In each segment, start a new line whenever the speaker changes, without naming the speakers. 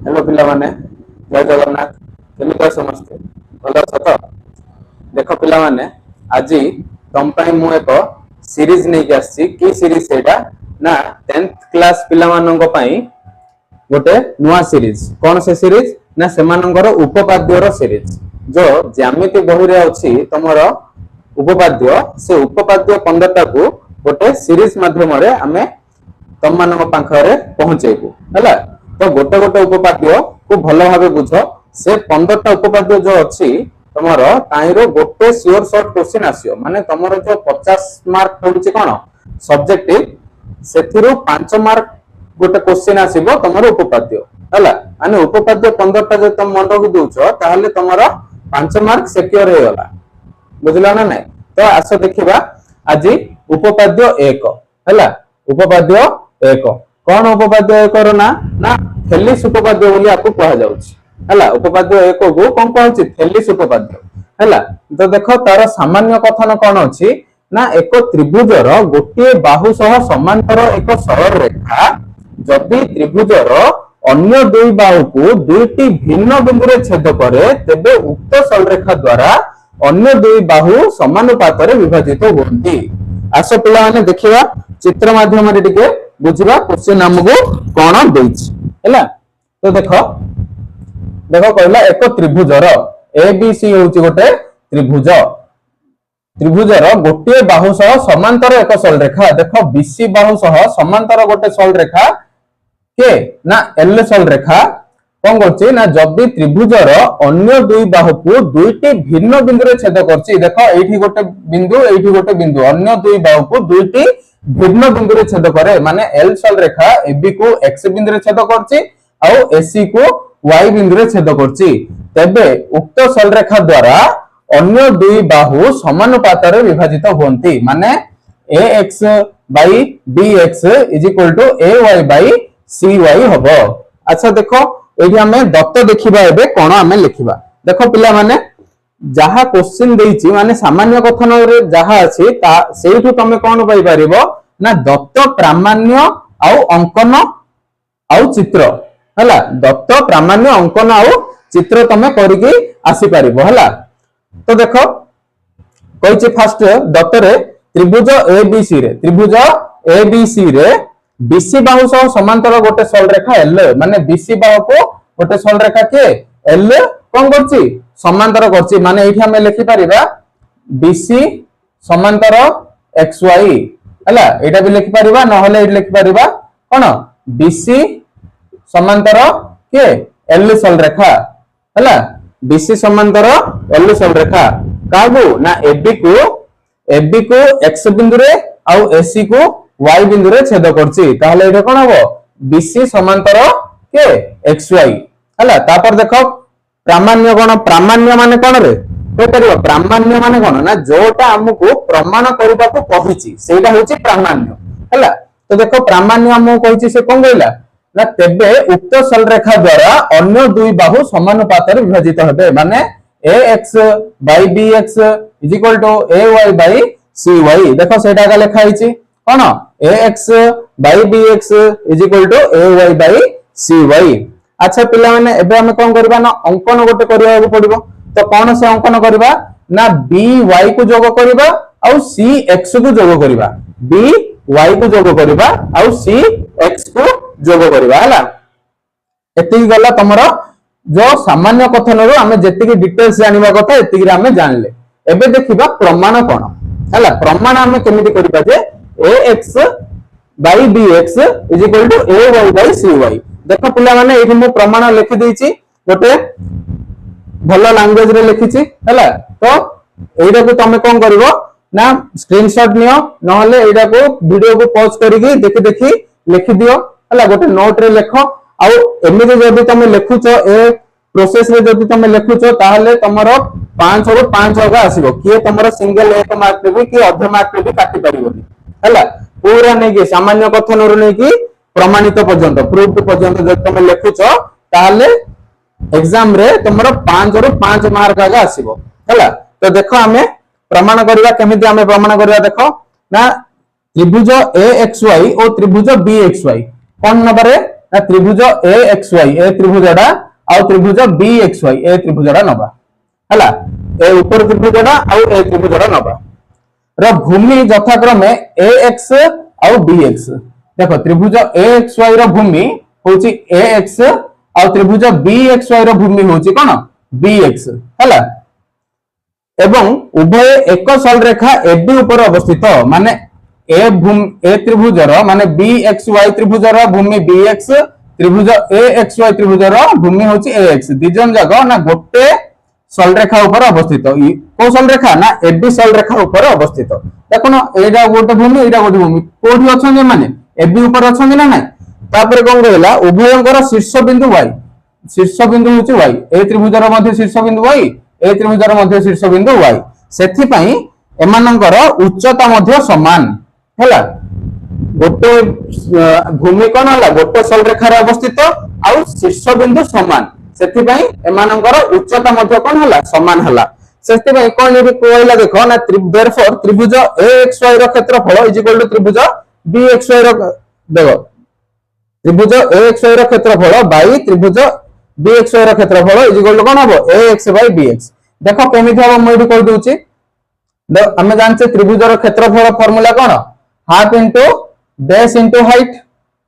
Hello पिला माने जय जगन्नाथ केमिता समस्ते भलो अछ तो देख पिला माने आज तुम पई मु एक सीरीज नै के आसी की सीरीज सेटा ना 10th क्लास पिला मानन को पई गोटे नुवा सीरीज कोन से सीरीज ना सेमानंगर उपपाद्यर सीरीज जो ज्यामिति बही रे अछि तमरो उपपाद्य से उपपाद्य 15 टा को गोटे सीरीज माध्यम रे हमें तम मान पाखरे पहुंचेबू है तो गोटे गोटे उपपाद्य को भल भाव बुझ से 15 टा उपपाद्य जो अच्छी तुम ताइरो गोटे सियोर शॉर्ट क्वेश्चन आसियो माने तुमरो जो 50 मार्क होउची कोन सब्जेक्टिव सेथिरो 5 मार्क गोटे क्वेश्चन आसीबो तुमरो उपपाद्य हैला माने उपपाद्य 15 टा जो तुम मन को दोछो ताहले तुमरो 5 मार्क सिक्योर हे गला बुझला ना नै तो आसो देखिबा आज उपपाद्य 1 हैला उपपाद्य 1 कौन उपपाद्य 1 रो ना ना थेलिस उपपाद्य बोली आपको कहा जाउछि हैला उपपाद्य 1 को कोन कहउछि थेलिस उपपाद्य हैला तो देखो तार सामान्य कथन कोन अछि ना एक त्रिभुजर गोटे बाहु सह समांतर एक सरल रेखा जदि त्रिभुजर अन्य दुई बाहु को दुईटी भिन्न बिंदु रे छेद करे तबे उक्त सरल रेखा द्वारा अन्य दुई बाहु समानुपात रे विभाजित होंती आसो पिला माने देखिबा चित्र माध्यम रे टिके बुझिबा क्वेश्चन हमको कोन देछि हैला तो देखो देखो कहला एक त्रिभुजर एबीसी होउची गोटे त्रिभुज त्रिभुजर गोटे बाहु सह समांतर एक सरल रेखा देखो बीसी बाहु सह समांतर गोटे सरल रेखा के ना एल सरल रेखा कोन करछि ना जदि त्रिभुजर अन्य दुई बाहु को दुईटी भिन्न बिंदु रे छेद करछि देखो एठी गोटे बिंदु अन्य दुई बाहु को दुईटी भिन्न बिंदु रे छेद करे माने एल सरल रेखा एबी को एक्स बिंदु रे छेद करछि और एसी को वाई बिंदु रे छेद करछि तबे उक्त सरल रेखा द्वारा अन्य दुई बाहु समानुपात रे विभाजित होंती माने ax by bx is equal to ay by cy हबो अच्छा देखो एठी हमें दत्त देखिबा एबे कोन हमें लिखिबा देखो पिला माने जहा क्वेश्चन देइछि माने सामान्य कथन रे जहा अछि ता सेइठु तमे कोन पाई परिबो ना दत्त प्रामाण्य आ अंकन आ चित्र हला दत्त प्रामाण्य अंकन आ चित्र तमे करिकि आसी परिबो हला तो देखो कहिछि फर्स्ट दत्त रे त्रिभुज एबीसी रे बीसी बाहु सह समांतर गोटे सरल रेखा एल माने बीसी बाहु को गोटे सरल रेखा के एल कोन करछि समांतर करछि माने एठी हमें लिखि परिबा बीसी समांतर xy हला एटा भी लिखि परिबा न होले एठी लिखि परिबा कोन बीसी समांतर के एल सरल रेखा हला बीसी समांतर एल सरल रेखा काबू ना एबी को x बिंदु रे आ एसी को y बिंदु रे छेद करछि ताहले एटा कोन हबो बीसी समांतर के xy हला तापर देखो प्रामाण्य माने कोन रे को करियो प्रामाण्य माने कोन ना जोटा हमकु प्रमाण करबा को कहिछि सेटा होछि प्रामाण्य हला तो देखो प्रामाण्य हमकु कहिछि से कोन गइला ना तेबे उक्त सरल रेखा द्वारा अन्य दुई बाहु समानुपात रे विभाजित हेबे माने ax by bx is equal to ay by cy देखो सेटा का लिखा हिची कोन ax by bx is equal to ay by cy अच्छा पिला माने एबे हम कोन करबा ना अंकन गोटे करिया पड़िबो तो कोन से अंकन करबा ना by को जोग करबा और cx को जोग करबा by को जोग करबा और cx को जोग करबा हला एति गला तमरो जो सामान्य कथन रो हमें जेतिकी डिटेल्स जानिबा कथा एतिकी हमें जानले एबे देखिबा प्रमाण कोन हला प्रमाण हमें केमिति करबा जे ax by bx is equal to ay by cy देखो पिला माने एठी मु प्रमाण लिखि देछि गोटे भलो लैंग्वेज रे लिखिछि हला तो एइडा को तमे कोन करबो ना स्क्रीनशॉट नियो न होले एइडा को वीडियो को पॉज करिकि देखि लिखि दियो हला गोटे नोट रे लिखो आ एमिति जदि तमे लिखुछो ए प्रोसेस रे जदि तमे लिखुछो ताहले तमरो 5 रो 5 होगा आसीबो कि तमरो सिंगल एक मार्क देबी कि अर्ध मार्क देबी काटि परिबोनी हला पूरा नै कि सामान्य कथन रो नै कि प्रमाणित पर्यंत प्रूफ पर्यंत जदि तमे लिखुछो ताहले एग्जाम रे तमरो 5 रो 5 मार्क आगा आसीबो हला तो देखो हमें प्रमाण करबा केमिति हमें प्रमाण करबा देखो ना त्रिभुज AXY और त्रिभुज BXY कोन नंबर रे ना त्रिभुज AXY ए त्रिभुजटा आ त्रिभुज BXY ए त्रिभुजटा नबा हला ए ऊपर त्रिभुजटा आ ए त्रिभुजटा नबा र भूमि यथाक्रमे AX आ BX देखो त्रिभुज AXY रो भूमि होची AX आ त्रिभुज BXY रो भूमि होची कोन BX हला एवं उभय एक सरल रेखा AB ऊपर अवस्थित माने ए त्रिभुजर माने BXY त्रिभुजर भूमि BX त्रिभुज AXY त्रिभुजर भूमि होची AX दिजन जाग ना गोटे सरल रेखा ऊपर अवस्थित को सरल रेखा ना AB सरल रेखा ऊपर अवस्थित देखो ना एडा गोटे भूमि एडा गोटे भूमि कोठी अछन माने AB ऊपर अछन ना नाही तापर कोन कहला उभयंकर शीर्ष बिंदु होची Y ए त्रिभुजर मध्य शीर्ष बिंदु Y ए त्रिभुजर मध्य शीर्ष बिंदु Y सेथि पई एमानंकर उच्चता मध्य समान हैला गोटे भूमि कोन हला गोटे सरल रेखा रे अवस्थित आ शीर्ष बिंदु समान सेथि पई एमानंकर उच्चता मध्य कोन हला समान हला सेथि पई कोन ये कहला देखो ना देयरफॉर त्रिभुज AXY रो क्षेत्रफल इज इक्वल टू त्रिभुज BXY रो देखो त्रिभुज AXY रो क्षेत्रफल बाई त्रिभुज BXY रो क्षेत्रफल इज इक्वल टू कोन हबो AX बाई BX देखो केमिति हबो म एडी कह दोची हमें जानचे त्रिभुज रो क्षेत्रफल फार्मूला कोन half into base into height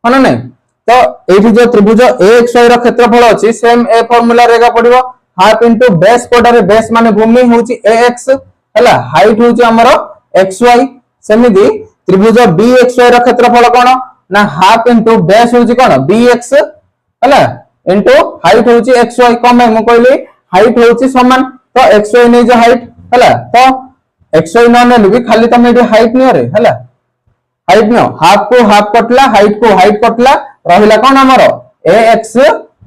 है ना तो एठी जो त्रिभुज AXY रो क्षेत्रफल अछि सेम ए फार्मूला रेगा पड़िबो हाफ इनटू बेस कोडारे बेस माने भूमि होची AX हला हाइट होची हमरो XY सेमिदी त्रिभुज BXY रो क्षेत्रफल कोन ना हाफ इनटू बेस होची कोन BX हला इनटू हाइट होची XY कमे म कहली हाइट होची समान तो XY नै जो हाइट हला तो XY न नेलु भी खाली तमे एठी हाइट नियो रे हला हाइट नो हाफ कटला हाइट कटला रहिला कोन हमरो AX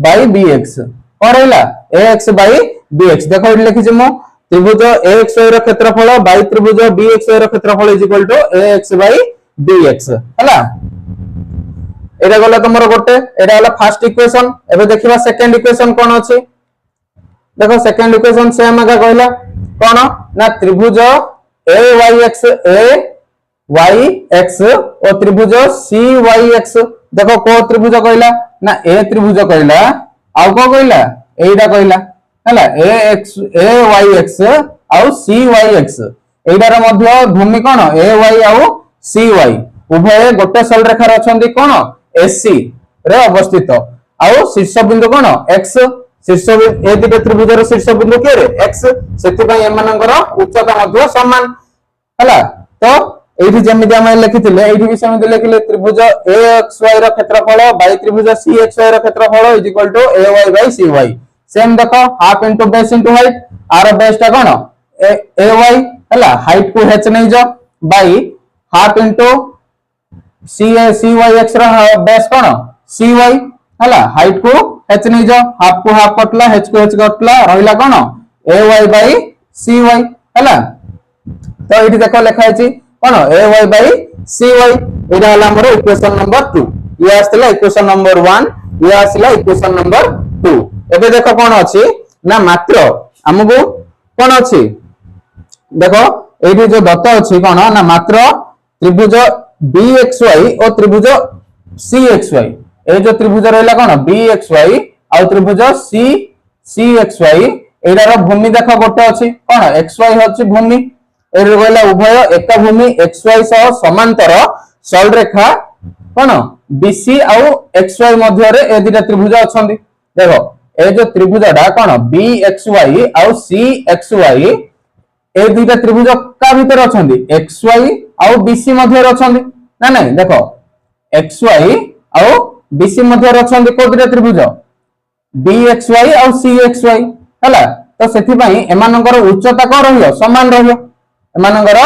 बाई BX और रहिला AX बाई BX देखो एठी लिखि जे मो त्रिभुज AXY रो क्षेत्रफल बाई त्रिभुज BXY रो क्षेत्रफल is equal to AX by BX हला एटा गला तमरो गोटे एटा हला फर्स्ट इक्वेशन एबे देखिबा सेकंड इक्वेशन कोन अछि देखो सेकंड इक्वेशन सेम आगा कहला कोन ना त्रिभुज AYX और त्रिभुज CYX देखो को त्रिभुज कहला ना ए त्रिभुज कहला आउ को कहला एइडा कहला हला AYX आउ CYX एइडार मध्य भूमि कोन AY आउ CY उभय गोटे सरल रेखा रे अछंती कोन AC रे अवस्थित आउ शीर्ष बिंदु कोन X शीर्ष ए दिटे त्रिभुजर शीर्ष बिंदु के रे X सेति पई एमानंकर उच्चता मध्य समान हला तो एठी जेमिति हम लिखिथिले एठी भी समिति लिखिले त्रिभुज AXY रो क्षेत्रफल बाई त्रिभुज CXY रो क्षेत्रफल is equal to AY by CY same देखो half into base into height आर बेस ता कोन AY हला हाइट को h नै जो बाई हाफ इनटू CYX रो बेस कोन CY हला हाइट को h नै जो हाफ को हाफ कटला h को h कटला रहिला कोन AY बाई CY हला तो एठी देखो लिखा अछि कोन AY बाई CY एटा हला हमर इक्वेशन नंबर 2 ये आस्तला इक्वेशन नंबर 1 ये आस्तला इक्वेशन नंबर 2 एबे देखो कोन अछि ना मात्र हमगु कोन अछि देखो एठी जो दत्त अछि कोन ना मात्र त्रिभुज BXY और त्रिभुज CXY ए जो त्रिभुज रहला कोन BXY आ त्रिभुज CXY एडार भूमि देखो गोटे अछि कोन XY अछि भूमि एरे कहला उभय एक भूमि XY सह समांतर सरल रेखा कोन BC आउ XY मध्य रे ए दिटा त्रिभुज अछंती देखो ए जो त्रिभुजडा कोन BXY आउ CXY ए दिटा त्रिभुज का भीतर अछंती XY आउ BC मध्य रे अछंती ना नहीं देखो XY आउ BC मध्य रे अछंती को दिटा त्रिभुज BXY आउ CXY हला तो सेथि पई एमानकर उच्चता को रहियो समान रहियो एमानकर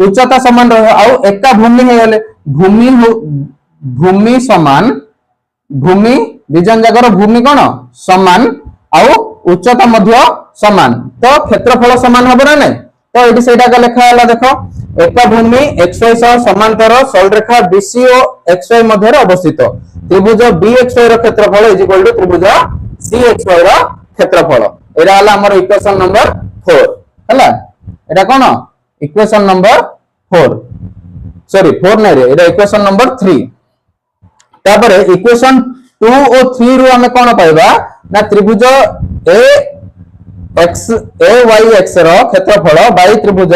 उच्चता समान रहियो आउ एका भूमि हे गेले भूमि समान भूमि दिजन जगर भूमि कोन समान आउ उच्चता मध्य समान तो क्षेत्रफल समान होबो ना नहीं तो एटी सेटा का लेखा हला देखो एक भूमि XY सह समांतर सरल रेखा BC और XY मध्य रे अवस्थित त्रिभुज BXY रो क्षेत्रफल इज इक्वल टू त्रिभुज CXY रो क्षेत्रफल एरा हला हमर इक्वेशन नंबर 4 हला एटा कोन इक्वेशन नंबर 4 सॉरी 4 नै रे एटा इक्वेशन नंबर 3 तापर इक्वेशन 2 और 3 रु हमें कौन पाइबा ना त्रिभुज A X A Y X रो क्षेत्रफल बाई त्रिभुज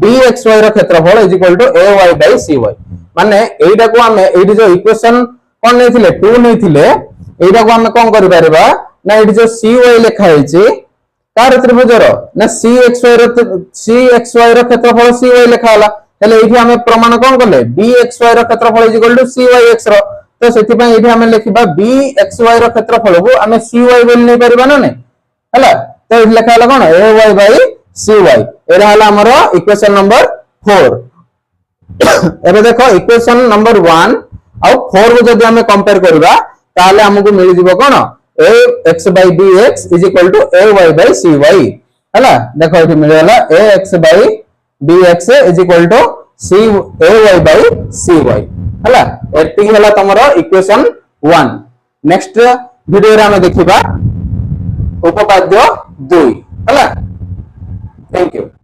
बी एक्स वाई रो क्षेत्रफल is equal to A Y by C Y माने एइटा को हमें एइटी जो इक्वेशन कोन नेथिले 2 नेथिले एइटा को हमें कोन करि पारिबा ना एइटी जो सी वाई लिखा हैछि कार त्रिभुज रो ना सी एक्स वाई रो क्षेत्रफल सी वाई लिखा होला हेले एइठी हमें प्रमाण कोन करले बी एक्स वाई रो क्षेत्रफल is equal to C Y X रो तो सेति पय एइठी हमें लिखिबा बी एक्स वाई रो क्षेत्रफल को हमें सी वाई बोल नै परिबा ना नै हला तो एइठी लिखा होला कोन A Y by C Y एरा हला हमरो इक्वेशन नंबर 4 एबे देखो इक्वेशन नंबर 1 और 4 को जदि हमें कंपेयर करबा ताले हमकु मिल जिवो कोन a x by bx is equal to a y by cy हला देखो एठी मिल गला a x by bx is equal to c a y by cy हला एठी हला तमरो इक्वेशन 1 नेक्स्ट वीडियो रे हमें देखिबा उपपाद्य 2 हला।